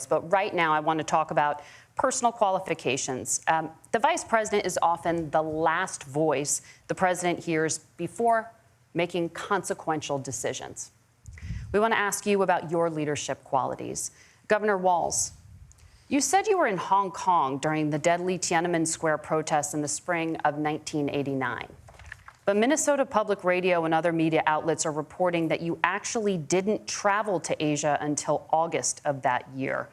But right now, I want to talk about personal qualifications. The vice president is often the last voice the president hears before making consequential decisions. We want to ask you about your leadership qualities. Governor Walz, you said you were in Hong Kong during the deadly Tiananmen Square protests in the spring of 1989. But Minnesota Public Radio and other media outlets are reporting that you actually didn't travel to Asia until August of that year.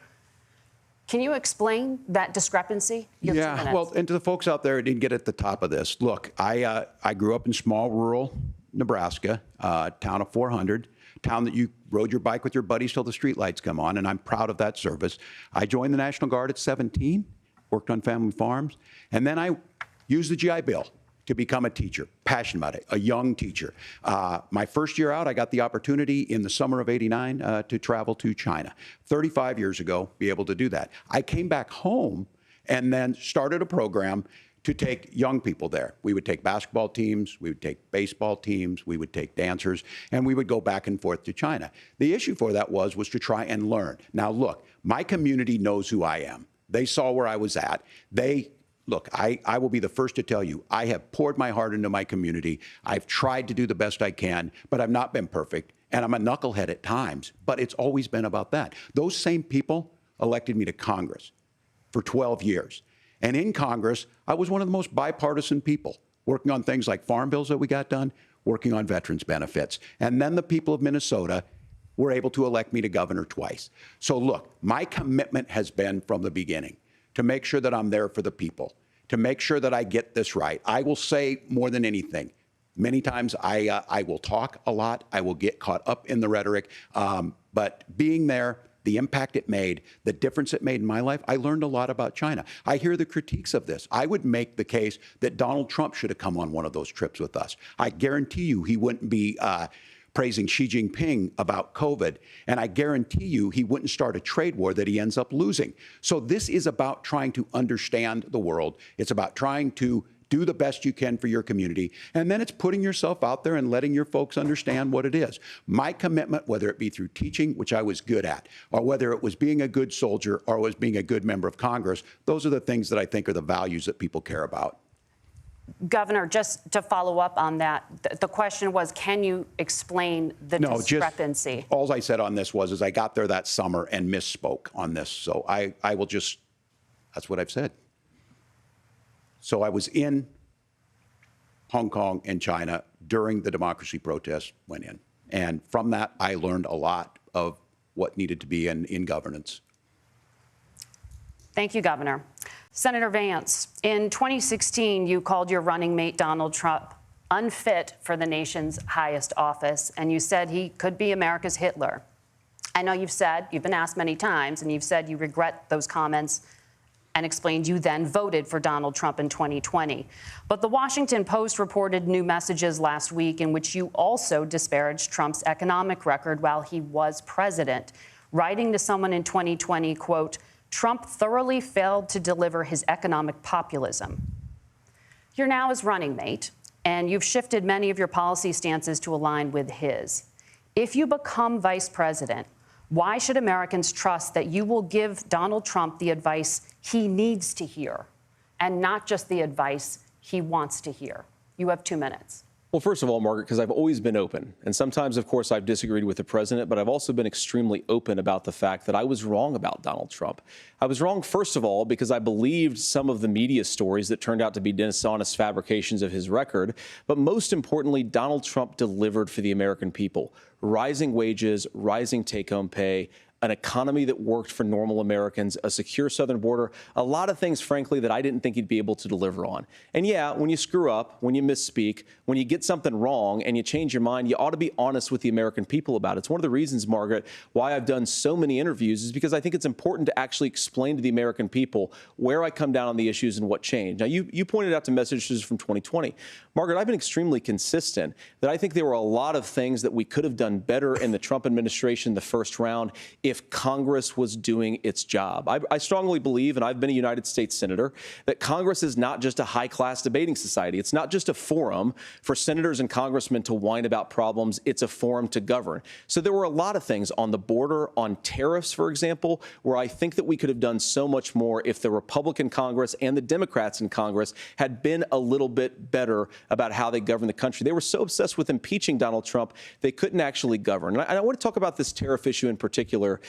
Can you explain that discrepancy? Yeah, well, and to the folks out there who didn't get at the top of this, look, I grew up in small rural Nebraska, town of 400, town that you rode your bike with your buddies till the streetlights come on, and I'm proud of that service. I joined the National Guard at 17, worked on family farms, and then I used the GI Bill to become a teacher, passionate about it, a young teacher. My first year out, I got the opportunity in the summer of '89 to travel to China. 35 years ago, be able to do that. I came back home and then started a program to take young people there. We would take basketball teams, we would take baseball teams, we would take dancers, and we would go back and forth to China. The issue for that was to try and learn. Now, look, my community knows who I am. They saw where I was at. Look, I will be the first to tell you, I have poured my heart into my community. I've tried to do the best I can, but I've not been perfect. And I'm a knucklehead at times, but it's always been about that. Those same people elected me to Congress for 12 years. And in Congress, I was one of the most bipartisan people, working on things like farm bills that we got done, working on veterans benefits. And then the people of Minnesota were able to elect me to governor twice. So look, my commitment has been from the beginning to make sure that I'm there for the people, to make sure that I get this right. I will say more than anything, many times I will talk a lot, I will get caught up in the rhetoric, but being there, the impact it made, the difference it made in my life, I learned a lot about China. I hear the critiques of this. I would make the case that Donald Trump should have come on one of those trips with us. I guarantee you he wouldn't be praising Xi Jinping about COVID, and I guarantee you he wouldn't start a trade war that he ends up losing. So this is about trying to understand the world. It's about trying to do the best you can for your community, and then it's putting yourself out there and letting your folks understand what it is. My commitment, whether it be through teaching, which I was good at, or whether it was being a good soldier or was being a good member of Congress, those are the things that I think are the values that people care about. Governor, just to follow up on that, the question was, can you explain the discrepancy? All I said on this was I got there that summer and misspoke on this. So I will just, that's what I've said. So I was in Hong Kong and China during the democracy protests went in. And from that, I learned a lot of what needed to be in governance. Thank you, Governor. Senator Vance, in 2016, you called your running mate, Donald Trump, unfit for the nation's highest office, and you said he could be America's Hitler. I know you've been asked many times, and you've said you regret those comments and explained you then voted for Donald Trump in 2020. But the Washington Post reported new messages last week in which you also disparaged Trump's economic record while he was president, writing to someone in 2020, quote, Trump thoroughly failed to deliver his economic populism. You're now his running mate, and you've shifted many of your policy stances to align with his. If you become vice president, why should Americans trust that you will give Donald Trump the advice he needs to hear and not just the advice he wants to hear? You have 2 minutes. Well, first of all, Margaret, because I've always been open. And sometimes, of course, I've disagreed with the president, but I've also been extremely open about the fact that I was wrong about Donald Trump. I was wrong, first of all, because I believed some of the media stories that turned out to be dishonest fabrications of his record. But most importantly, Donald Trump delivered for the American people. Rising wages, rising take-home pay, an economy that worked for normal Americans, a secure southern border, a lot of things, frankly, that I didn't think he'd be able to deliver on. And yeah, when you screw up, when you misspeak, when you get something wrong and you change your mind, you ought to be honest with the American people about it. It's one of the reasons, Margaret, why I've done so many interviews is because I think it's important to actually explain to the American people where I come down on the issues and what changed. Now, you pointed out to messages from 2020. Margaret, I've been extremely consistent that I think there were a lot of things that we could have done better in the Trump administration the first round if Congress was doing its job. I strongly believe, and I've been a United States Senator, that Congress is not just a high-class debating society. It's not just a forum for senators and congressmen to whine about problems. It's a forum to govern. So there were a lot of things on the border, on tariffs, for example, where I think that we could have done so much more if the Republican Congress and the Democrats in Congress had been a little bit better about how they govern the country. They were so obsessed with impeaching Donald Trump, they couldn't actually govern. And I want to talk about this tariff issue in particular,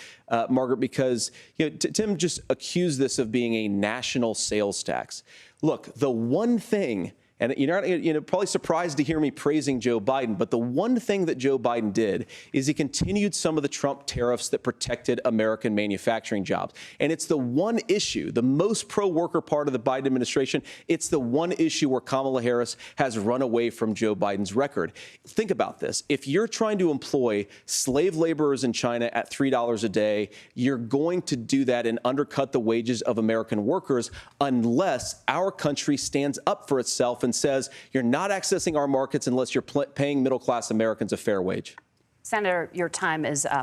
Margaret, because Tim just accused this of being a national sales tax. Look, the one thing, and you're probably surprised to hear me praising Joe Biden, but the one thing that Joe Biden did is he continued some of the Trump tariffs that protected American manufacturing jobs. And it's the one issue, the most pro-worker part of the Biden administration, it's the one issue where Kamala Harris has run away from Joe Biden's record. Think about this. If you're trying to employ slave laborers in China at $3 a day, you're going to do that and undercut the wages of American workers unless our country stands up for itself and says, you're not accessing our markets unless you're paying middle-class Americans a fair wage. Senator, your time is up.